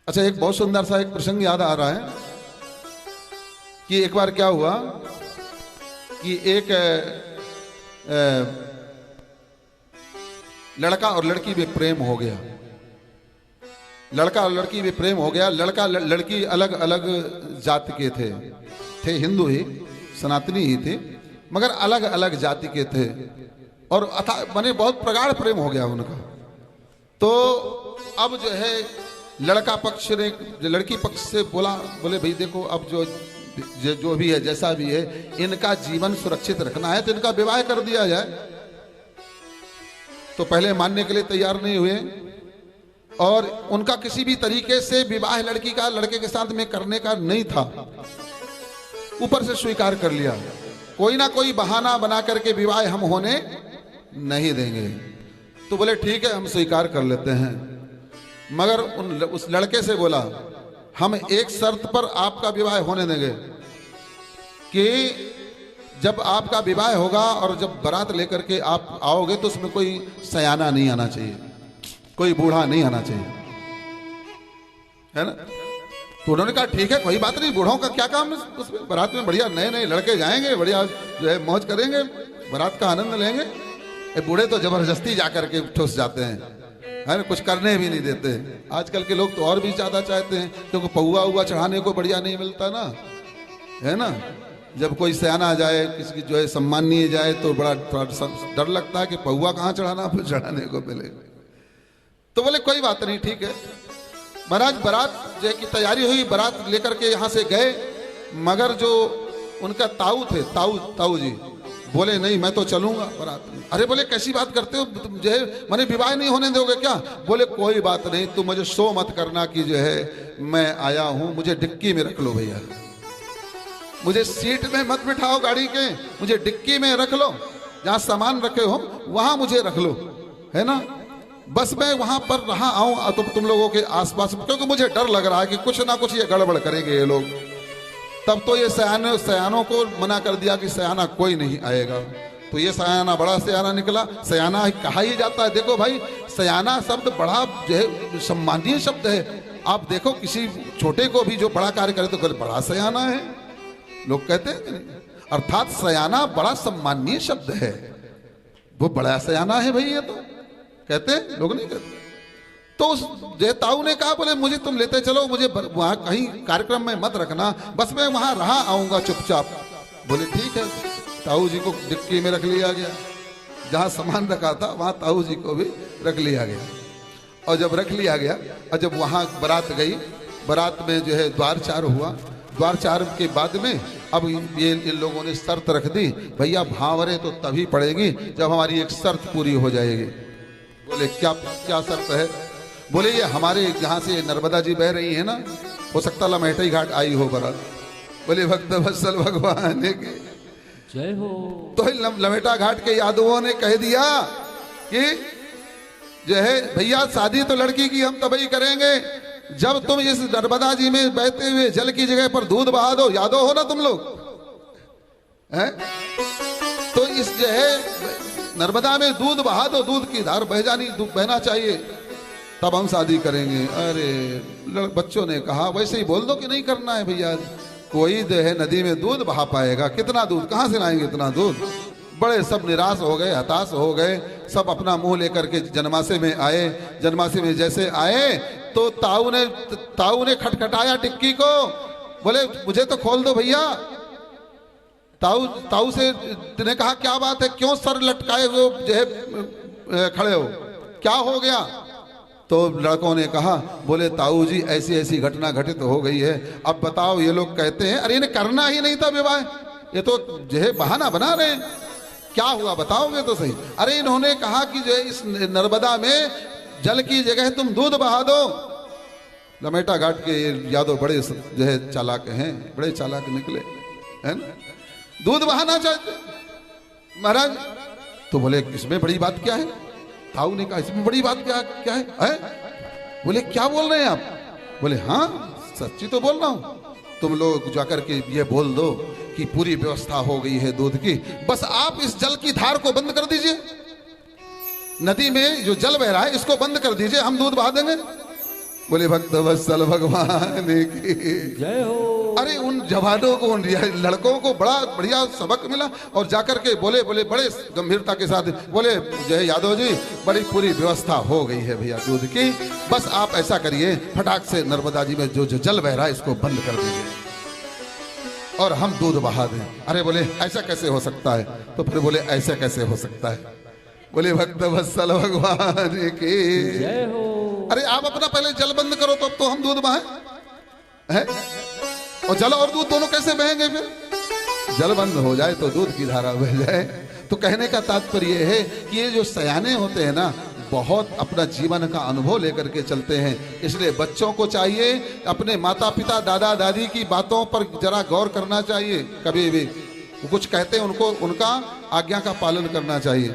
अच्छा, एक बहुत सुंदर सा एक प्रसंग याद आ रहा है कि एक बार क्या हुआ कि एक लड़का और लड़की में प्रेम हो गया। लड़का और लड़की में प्रेम हो गया। लड़का लड़की अलग अलग जाति के थे हिंदू ही, सनातनी ही थे, मगर अलग अलग जाति के थे और माने बहुत प्रगाढ़ प्रेम हो गया उनका। तो अब जो है लड़का पक्ष ने लड़की पक्ष से बोले भाई देखो, अब जो भी है, जैसा भी है, इनका जीवन सुरक्षित रखना है तो इनका विवाह कर दिया जाए। तो पहले मानने के लिए तैयार नहीं हुए और उनका किसी भी तरीके से विवाह लड़की का लड़के के साथ में करने का नहीं था। ऊपर से स्वीकार कर लिया, कोई ना कोई बहाना बना करके विवाह हम होने नहीं देंगे। तो बोले ठीक है, हम स्वीकार कर लेते हैं, मगर उस लड़के से बोला हम एक शर्त पर आपका विवाह होने देंगे कि जब आपका विवाह होगा और जब बारात लेकर के आप आओगे तो उसमें कोई सयाना नहीं आना चाहिए, कोई बूढ़ा नहीं आना चाहिए, है ना। तो उन्होंने कहा ठीक है, कोई बात नहीं, बूढ़ों का क्या काम है उसमें, बारात में बढ़िया नए नए लड़के जाएंगे, बढ़िया जो है मौज करेंगे, बारात का आनंद लेंगे। बूढ़े तो जबरदस्ती जाकर के ठुस जाते हैं, है ना, कुछ करने भी नहीं देते। आजकल के लोग तो और भी ज्यादा चाहते हैं, क्योंकि पौआ हुआ चढ़ाने को बढ़िया नहीं मिलता ना, है ना। जब कोई सयाना जाए, किसी जो है सम्मानीय जाए, तो बड़ा थोड़ा डर लगता है कि पौआ कहाँ चढ़ाना, फिर चढ़ाने को मिले। तो बोले कोई बात नहीं, ठीक है। महाराज बारात जो की तैयारी हुई, बारात लेकर के यहाँ से गए, मगर जो उनका ताऊ थे, ताऊ जी बोले नहीं मैं तो चलूंगा बारात में। अरे बोले कैसी बात करते हो, तुम जो है मैंने विवाह नहीं होने दोगे क्या? बोले कोई बात नहीं, तुम मुझे शो मत करना कि जो है मैं आया हूं, मुझे डिक्की में रख लो भैया, मुझे सीट में मत बिठाओ गाड़ी के, मुझे डिक्की में रख लो, जहां सामान रखे हो वहां मुझे रख लो, है ना। बस मैं वहां पर रहा आऊं तो तुम लोगों के आसपास, क्योंकि मुझे डर लग रहा है कि कुछ ना कुछ ये गड़बड़ करेंगे ये लोग। तब तो ये सयानों को मना कर दिया कि सयाना कोई नहीं आएगा। तो ये सयाना बड़ा सयाना निकला। सयाना कहा ही जाता है, देखो भाई सयाना शब्द बड़ा जो है सम्मानीय शब्द है। आप देखो किसी छोटे को भी जो बड़ा कार्य करे तो बड़ा सयाना है, लोग कहते हैं, अर्थात सयाना बड़ा सम्मानीय शब्द है, वो बड़ा सयाना है भाई, ये तो कहते हैं, लोग नहीं कहते। तो उस ताऊ ने कहा बोले मुझे तुम लेते चलो, मुझे वहां कहीं कार्यक्रम में मत रखना, बस मैं वहां रहा आऊंगा चुपचाप। बोले ठीक है। ताऊ जी को डिक्की में रख लिया गया, जहां सामान रखा था वहां ताऊ जी को भी रख लिया गया। और जब रख लिया गया और जब वहां बारात गई, बारात में जो है द्वारचार हुआ। द्वारचार के बाद में अब ये इन लोगों ने शर्त रख दी, भैया भांवरे तो तभी पड़ेगी जब हमारी एक शर्त पूरी हो जाएगी। बोले क्या क्या शर्त है? बोले ये हमारे यहाँ से नर्मदा जी बह रही है ना, हो सकता लमेटा घाट आई हो बारात। बोले भक्त वत्सल भगवान की जय हो। तो लमेटा घाट के यादवों ने कह दिया कि जो है भैया शादी तो लड़की की हम तभी करेंगे जब तुम इस नर्मदा जी में बहते हुए जल की जगह पर दूध बहा दो। यादव हो ना तुम लोग, हैं? तो इस जो है नर्मदा में दूध बहा दो, दूध की धार बहना चाहिए, तब हम शादी करेंगे। अरे बच्चों ने कहा वैसे ही बोल दो कि नहीं करना है भैया, कोई जो है नदी में दूध बहा पाएगा? कितना दूध, कहां से लाएंगे इतना दूध? बड़े सब निराश हो गए, हताश हो गए, सब अपना मुंह लेकर के जन्माशय में आए। जन्माशय में जैसे आए तो ताऊ ने खटखटाया टिक्की को, बोले मुझे तो खोल दो भैया। ताऊ से ने कहा क्या बात है, क्यों सर लटकाए वो जो है खड़े हो, क्या हो गया? तो लड़कों ने कहा, बोले ताऊ जी ऐसी ऐसी घटना घटित हो गई है, अब बताओ। ये लोग कहते हैं अरे इन्हें करना ही नहीं था विवाह, ये तो जो है बहाना बना रहे हैं, क्या हुआ बताओगे तो सही। अरे इन्होंने कहा कि जो है इस नर्मदा में जल की जगह तुम दूध बहा दो। लमेटा घाट के यादव बड़े जो है चालाक हैं, बड़े चालाक निकले, है ना, दूध बहाना चाहते महाराज। तो बोले इसमें बड़ी बात क्या है? ताऊ ने कहा इसमें बड़ी बात क्या है? बोले क्या बोल रहे हैं आप? बोले हाँ सच्ची तो बोल रहा हूं। तुम लोग जाकर के ये बोल दो कि पूरी व्यवस्था हो गई है दूध की, बस आप इस जल की धार को बंद कर दीजिए, नदी में जो जल बह रहा है इसको बंद कर दीजिए, हम दूध बहा देंगे। बोले भक्त वत्सल भगवान की जय हो। अरे उन जवानों को, उन लड़कों को बड़ा बढ़िया सबक मिला और जाकर के बोले बड़े गंभीरता के साथ बोले, जय यादव जी बड़ी पूरी व्यवस्था हो गई है भैया दूध की, बस आप ऐसा करिए फटाक से नर्मदा जी में जो जल बह रहा है इसको बंद कर दीजिए और हम दूध बहा दें। अरे बोले ऐसा कैसे हो सकता है? तो फिर बोले ऐसा कैसे हो सकता है? बोले भक्त वत्सल भगवान की जय हो। अरे आप अपना पहले जल बंद करो तो अब तो हम दूध बहाएं है? और जल और दूध दोनों कैसे बहेंगे? फिर जल बंद हो जाए तो दूध की धारा बह जाए। तो कहने का तात्पर्य यह है कि ये जो सयाने होते हैं ना, बहुत अपना जीवन का अनुभव लेकर के चलते हैं। इसलिए बच्चों को चाहिए अपने माता पिता दादा दादी की बातों पर जरा गौर करना चाहिए। कभी भी कुछ कहते हैं उनको उनका आज्ञा का पालन करना चाहिए।